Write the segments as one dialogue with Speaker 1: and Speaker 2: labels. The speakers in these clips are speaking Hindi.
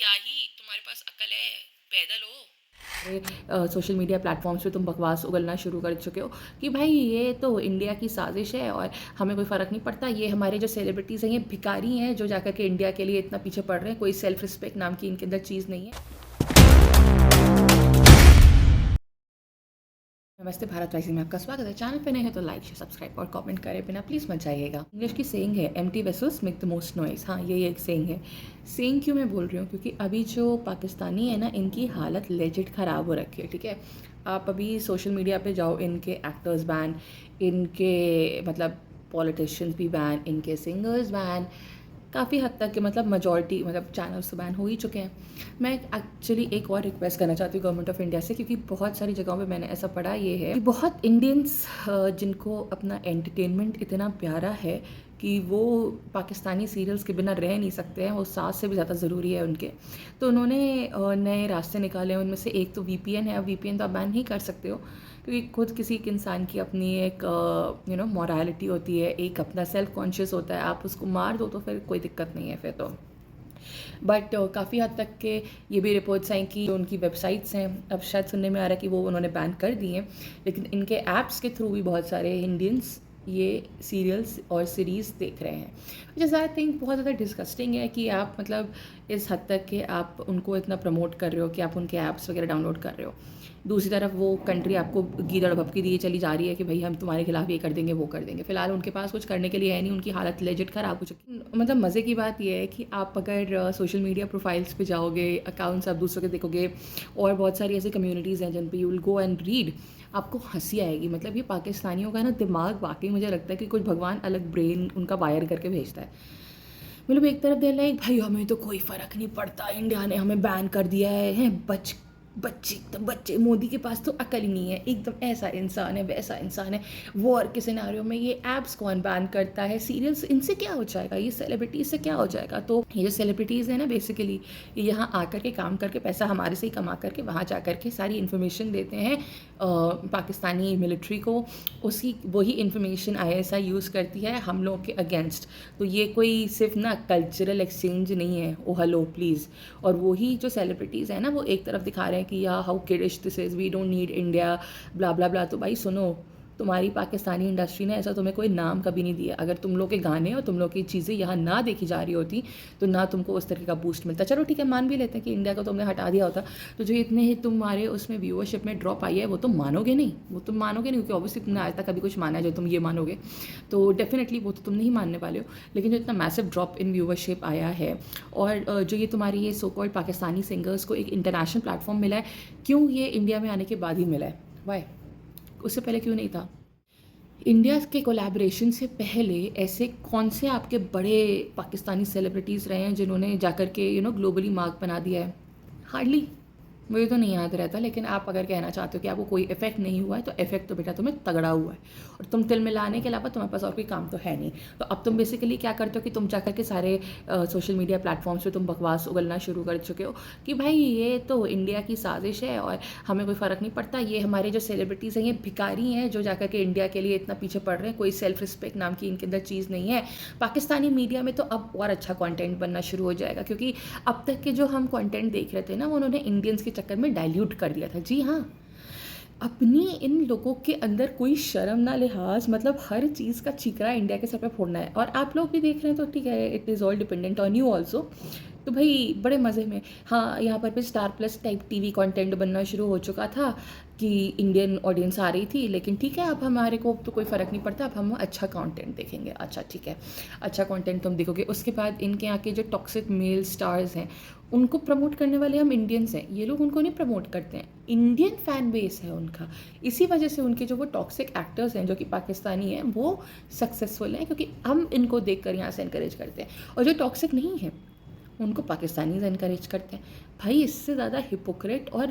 Speaker 1: क्या ही तुम्हारे पास अकल है, पैदल हो।
Speaker 2: सोशल मीडिया प्लेटफॉर्म्स पे तुम बकवास उगलना शुरू कर चुके हो कि भाई ये तो इंडिया की साजिश है और हमें कोई फ़र्क नहीं पड़ता, ये हमारे जो सेलिब्रिटीज़ हैं ये भिखारी हैं जो जाकर के इंडिया के लिए इतना पीछे पड़ रहे हैं, कोई सेल्फ रिस्पेक्ट नाम की इनके अंदर चीज़ नहीं है। नमस्ते, भारत राइजिंग में आपका स्वागत है। चैनल पे नए हैं तो लाइक शेयर सब्सक्राइब और कमेंट करे बिना प्लीज़ मत जाइएगा। इंग्लिश की सेइंग है empty vessels make the most noise. हाँ, ये एक सेइंग है। सेइंग क्यों मैं बोल रही हूँ, क्योंकि अभी जो पाकिस्तानी है ना, इनकी हालत लेजिट ख़राब हो रखी है। ठीक है, आप अभी सोशल मीडिया पे जाओ, इनके एक्टर्स बैन, इनके मतलब पॉलिटिशियंस भी बैन, इनके सिंगर्स बैन, काफ़ी हद तक कि मतलब मेजॉरिटी मतलब चैनल्स तो बैन हो ही चुके हैं। मैं एक्चुअली एक और रिक्वेस्ट करना चाहती हूँ गवर्नमेंट ऑफ इंडिया से, क्योंकि बहुत सारी जगहों पे मैंने ऐसा पढ़ा ये है कि बहुत इंडियंस जिनको अपना एंटरटेनमेंट इतना प्यारा है कि वो पाकिस्तानी सीरियल्स के बिना रह नहीं सकते हैं, वो सांस से भी ज़्यादा ज़रूरी है उनके। तो उन्होंने नए रास्ते निकाले हैं, उनमें से एक तो वीपीएन है। अब वीपीएन तो आप बैन नहीं कर सकते हो, क्योंकि खुद किसी एक इंसान की अपनी एक मॉरलिटी होती है, एक अपना सेल्फ कॉन्शियस होता है। आप उसको मार दो तो फिर कोई दिक्कत नहीं है फिर तो। बट काफ़ी हद तक के ये भी रिपोर्ट्स आई कि जो उनकी वेबसाइट्स हैं, अब शायद सुनने में आ रहा है कि वो उन्होंने बैन कर दी हैं, लेकिन इनके ऐप्स के थ्रू भी बहुत सारे इंडियंस ये सीरियल्स और सीरीज़ देख रहे हैं। जैसे आई थिंक बहुत ज़्यादा डिस्गस्टिंग है कि आप मतलब इस हद तक के आप उनको इतना प्रमोट कर रहे हो कि आप उनके ऐप्स वगैरह डाउनलोड कर रहे हो। दूसरी तरफ वो कंट्री आपको गीदड़ भभकी दिए चली जा रही है कि भाई हम तुम्हारे खिलाफ ये कर देंगे वो कर देंगे। फिलहाल उनके पास कुछ करने के लिए है नहीं, उनकी हालत लेजिट ख़राब हो चुकी है। मतलब मज़े की बात यह है कि आप अगर सोशल मीडिया प्रोफाइल्स पे जाओगे, अकाउंट्स आप दूसरों के देखोगे, और बहुत सारी ऐसी कम्युनिटीज़ हैं जिन पे you will go and read, आपको हंसी आएगी। मतलब ये पाकिस्तानियों का ना दिमाग वाकई मुझे लगता है कि कुछ भगवान अलग ब्रेन उनका वायर करके भेजता है। मतलब एक तरफ देर लाइक भाई हमें तो कोई फ़र्क नहीं पड़ता, इंडिया ने हमें बैन कर दिया है, हैं बच्चे एकदम बच्चे, मोदी के पास तो अकल ही नहीं है, एकदम ऐसा इंसान है वैसा इंसान है। वॉर के सिनेरियो में ये ऐप्स कौन बैन करता है, सीरियल्स इनसे क्या हो जाएगा, ये सेलिब्रिटीज़ से क्या हो जाएगा। तो ये जो सेलिब्रिटीज़ है ना, बेसिकली ये यहाँ आकर के काम करके पैसा हमारे से ही कमा करके वहाँ जा कर के सारी इन्फॉर्मेशन देते हैं पाकिस्तानी मिलिट्री को। उसी वही इन्फॉर्मेशन आईएसआई यूज़ करती है हम लोग के अगेंस्ट। तो ये कोई सिर्फ ना कल्चरल एक्सचेंज नहीं है, ओ हेलो प्लीज़। और वही जो सेलिब्रिटीज़ हैं ना, वो एक तरफ दिखा रहे हैं कि या how kiddish this is, we don't need India, blah blah blah. तो भाई सुनो, तुम्हारी पाकिस्तानी इंडस्ट्री ने ऐसा तुम्हें कोई नाम कभी नहीं दिया। अगर तुम लोग के गाने और तुम लोग की चीज़ें यहाँ ना देखी जा रही होती तो ना तुमको उस तरीके का बूस्ट मिलता। चलो ठीक है, मान भी लेते हैं कि इंडिया को तुमने हटा दिया होता, तो जो इतने ही तुम्हारे उसमें व्यूअरशिप में ड्रॉप आई है वो तुम मानोगे नहीं, वो तुम मानोगे नहीं, क्योंकि ऑब्वियसली तुमने आज तक कभी कुछ माना है जो तुम ये मानोगे। तो डेफिनेटली वो तो तुम नहीं मानने वाले हो। लेकिन जो इतना मैसिव ड्रॉप इन व्यूअरशिप आया है, और जो ये तुम्हारी ये सो कॉल्ड पाकिस्तानी सिंगर्स को एक इंटरनेशनल प्लेटफॉर्म मिला है, क्यों ये इंडिया में आने के बाद ही मिला है, वाई? उससे पहले क्यों नहीं था? इंडिया के कोलैबोरेशन से पहले ऐसे कौन से आपके बड़े पाकिस्तानी सेलिब्रिटीज़ रहे हैं जिन्होंने जाकर के ग्लोबली मार्क बना दिया है? हार्डली। मुझे तो नहीं याद रहता, लेकिन आप अगर कहना चाहते हो कि आपको कोई इफेक्ट नहीं हुआ है, तो इफेक्ट तो बेटा तुम्हें तगड़ा हुआ है, और तुम तिल मिलाने के अलावा तुम्हारे पास और कोई काम तो है नहीं। तो अब तुम बेसिकली क्या करते हो कि तुम जाकर के सारे सोशल मीडिया प्लेटफॉर्म्स पे तुम बकवास उगलना शुरू कर चुके हो कि भाई ये तो इंडिया की साजिश है और हमें कोई फ़र्क नहीं पड़ता, ये हमारे जो सेलिब्रिटीज़ हैं ये भिखारी हैं जो जाकर के इंडिया के लिए इतना पीछे पड़ रहे हैं, कोई सेल्फ रिस्पेक्ट नाम की इनके अंदर चीज़ नहीं है। पाकिस्तानी मीडिया में तो अब और अच्छा कॉन्टेंट बनना शुरू हो जाएगा, क्योंकि अब तक के जो हम कॉन्टेंट देख रहे थे ना, वो उन्होंने इंडियंस के चक्कर में डाइल्यूट कर दिया था। जी हाँ, अपनी इन लोगों के अंदर कोई शर्म ना लिहाज, मतलब हर चीज़ का चीकरा इंडिया के सर पे फोड़ना है। और आप लोग भी देख रहे हैं तो ठीक है, it is all dependent on you also. तो भाई बड़े मज़े में, हाँ, यहाँ पर भी star plus type TV content बनना शुरू हो चुका था कि इंडियन ऑडियंस आ रही थी, लेकिन ठीक है, अब हमारे को तो कोई फ़र्क नहीं पड़ता, अब हम अच्छा कंटेंट देखेंगे। अच्छा ठीक है, अच्छा कंटेंट तुम देखोगे। उसके बाद इनके यहाँ के जो टॉक्सिक मेल स्टार्स हैं, उनको प्रमोट करने वाले हम इंडियंस हैं, ये लोग उनको नहीं प्रमोट करते हैं, इंडियन फ़ैन बेस है उनका। इसी वजह से उनके जो वो टॉक्सिक एक्टर्स हैं जो कि पाकिस्तानी हैं, वो सक्सेसफुल हैं, क्योंकि हम इनको देख कर यहाँ से इनकरेज करते हैं। और जो टॉक्सिक नहीं है उनको पाकिस्तानीज़ इनकरेज करते हैं। भाई इससे ज़्यादा हिपोक्रेट और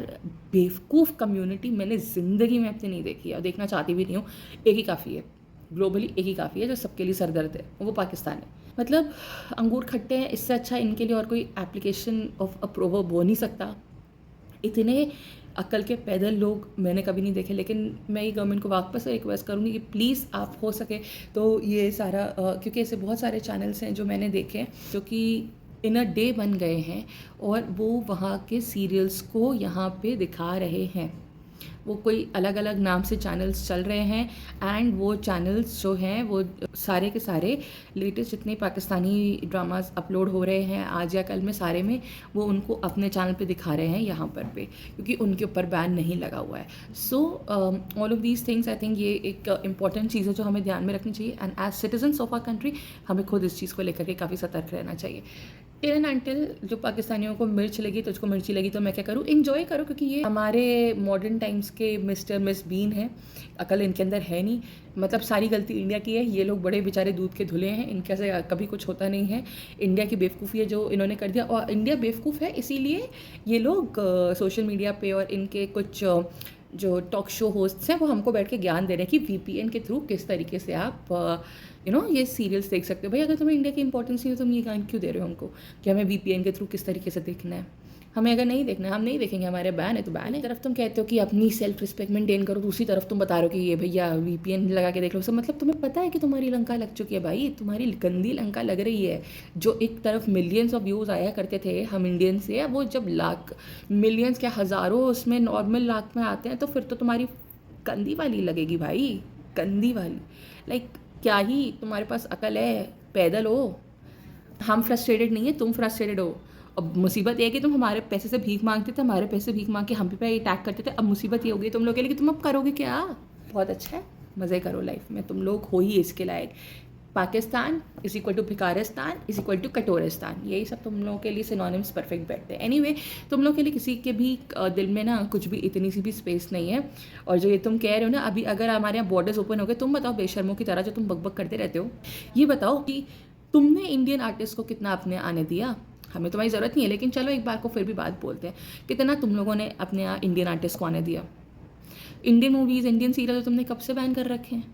Speaker 2: बेवकूफ़ कम्युनिटी मैंने ज़िंदगी में अपनी नहीं देखी है, और देखना चाहती भी नहीं हूँ। एक ही काफ़ी है, ग्लोबली एक ही काफ़ी है जो सबके लिए सरदर्द है, वो पाकिस्तान है। मतलब अंगूर खट्टे हैं, इससे अच्छा इनके लिए और कोई एप्लीकेशन ऑफ अ प्रोवर्ब हो नहीं सकता। इतने अक्ल के पैदल लोग मैंने कभी नहीं देखे। लेकिन मैं ये गवर्नमेंट को वापस से रिक्वेस्ट करूँगी कि प्लीज़ आप हो सके तो ये सारा क्योंकि ऐसे बहुत सारे चैनल्स हैं जो मैंने देखे हैं जो कि इन अ डे बन गए हैं और वो वहाँ के सीरियल्स को यहाँ पे दिखा रहे हैं। वो कोई अलग अलग नाम से चैनल्स चल रहे हैं एंड वो चैनल्स जो हैं वो सारे के सारे लेटेस्ट जितने पाकिस्तानी ड्रामास अपलोड हो रहे हैं आज या कल में सारे में वो उनको अपने चैनल पे दिखा रहे हैं यहाँ पर पे, क्योंकि उनके ऊपर बैन नहीं लगा हुआ है। So all of these things I think ये एक इंपॉर्टेंट चीज़ है जो हमें ध्यान में रखनी चाहिए and as citizens of our country हमें खुद इस चीज़ को लेकर के काफ़ी सतर्क रहना चाहिए। टिल एंड अनटिल जो पाकिस्तानियों को मिर्च लगी तो उसको मिर्ची लगी तो मैं क्या करूँ, इन्जॉय करो, क्योंकि ये हमारे मॉडर्न टाइम्स के मिस्टर मिस बीन हैं। अकल इनके अंदर है नहीं, मतलब सारी गलती इंडिया की है। ये लोग बड़े बेचारे दूध के धुले हैं, इनके से कभी कुछ होता नहीं है। इंडिया की बेवकूफ़ी है जो इन्होंने कर दिया, और इंडिया बेवकूफ़ है इसीलिए ये लोग सोशल मीडिया पे और इनके कुछ जो टॉक शो होस्ट्स हैं वो हमको बैठ के ज्ञान दे रहे हैं कि वीपीएन के थ्रू किस तरीके से आप ये सीरियल्स देख सकते हो। भाई अगर तुम्हें इंडिया की इंपॉर्टेंस नहीं है तो तुम ये ज्ञान क्यों दे रहे हो हमको कि हमें वीपीएन के थ्रू किस तरीके से देखना है। हमें अगर नहीं देखना है हम नहीं देखेंगे, हमारे बैन है तो बैन है। एक तरफ तुम कहते हो कि अपनी सेल्फ रिस्पेक्ट मेंटेन करो, दूसरी तरफ तुम बता रहे हो कि ये भैया वीपीएन लगा के देख लो सब। मतलब तुम्हें पता है कि तुम्हारी लंका लग चुकी है भाई, तुम्हारी गंदी लंका लग रही है। जो एक तरफ मिलियंस ऑफ व्यूज़ आया करते थे हम इंडियन से, वो जब लाख मिलियंस क्या हज़ारों उसमें नॉर्मल लाख में आते हैं तो फिर तो तुम्हारी गंदी वाली लगेगी भाई, गंदी वाली। लाइक क्या ही तुम्हारे पास अकल है, पैदल हो। हम फ्रस्ट्रेटेड नहीं है, तुम फ्रस्ट्रेटेड हो। अब मुसीबत ये है कि तुम हमारे पैसे से भीख मांगते थे, हमारे पैसे भीख मांग के हम पे अटैक करते थे। अब मुसीबत ये हो गई तुम लोग के लिए कि तुम अब करोगे क्या। बहुत अच्छा है, मज़े करो लाइफ में, तुम लोग हो ही इसके लायक। पाकिस्तान इज इक्वल टू भिकारिस्तान इज इक्वल टू कटोरिस्तान, यही सब तुम लोगों के लिए सिनोनिम्स परफेक्ट बैठते हैं। एनीवे तुम लोग के लिए किसी के भी दिल में ना कुछ भी इतनी सी भी स्पेस नहीं है। और जो ये तुम कह रहे हो ना अभी, अगर हमारे यहाँ बॉर्डर्स ओपन हो गए, तुम बताओ बेशर्मों की तरह जो तुम बकबक करते रहते हो, ये बताओ कि तुमने इंडियन आर्टिस्ट को कितना अपने आने दिया। हमें तुम्हारी ज़रूरत नहीं है, लेकिन चलो एक बार को फिर भी बात बोलते हैं, कितना तुम लोगों ने अपने यहाँ इंडियन आर्टिस्ट को आने दिया। इंडियन मूवीज़ इंडियन सीरियल तो तुमने कब से बैन कर रखे हैं,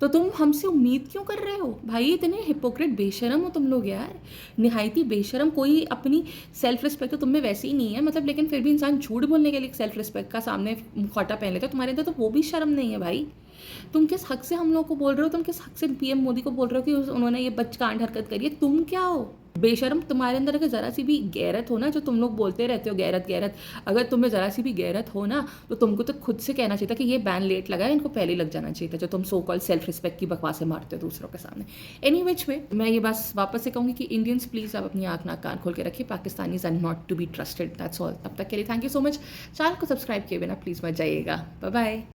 Speaker 2: तो तुम हमसे उम्मीद क्यों कर रहे हो भाई। इतने हिपोक्रेट बेशरम हो तुम लोग यार, निहायती बेशरम। कोई अपनी सेल्फ रिस्पेक्ट तो तुम में वैसे ही नहीं है, मतलब, लेकिन फिर भी इंसान झूठ बोलने के लिए सेल्फ रिस्पेक्ट का सामने मुखौटा पहन लेता है। तुम्हारे अंदर तो वो भी शर्म नहीं है भाई। तुम किस हक से हम लोग को बोल रहे हो, तुम किस हक से पीएम मोदी को बोल रहे हो कि उन्होंने ये बचकांड हरकत करी है। तुम क्या हो बेशरम। तुम्हारे अंदर अगर ज़रा सी भी गैरत हो ना, जो तुम लोग बोलते रहते हो गैरत गैरत, अगर तुम्हें ज़रा सी भी गैरत हो ना तो तुमको तो खुद से कहना चाहिए था कि ये बैन लेट लगा है, इनको पहले लग जाना चाहिए था, जो तुम सो कॉल सेल्फ रिस्पेक्ट की बकवासें मारते हो दूसरों के सामने। एनी विच वे मैं ये बस वापस से कहूँगी कि इंडियंस प्लीज़ आप अपनी आँख नाक कान खोल के रखिए। Pakistanis are not to be trusted, that's all. तब तक के लिए thank you so much. Channel को सब्सक्राइब किए बिना प्लीज़ मत जाइएगा। Bye bye.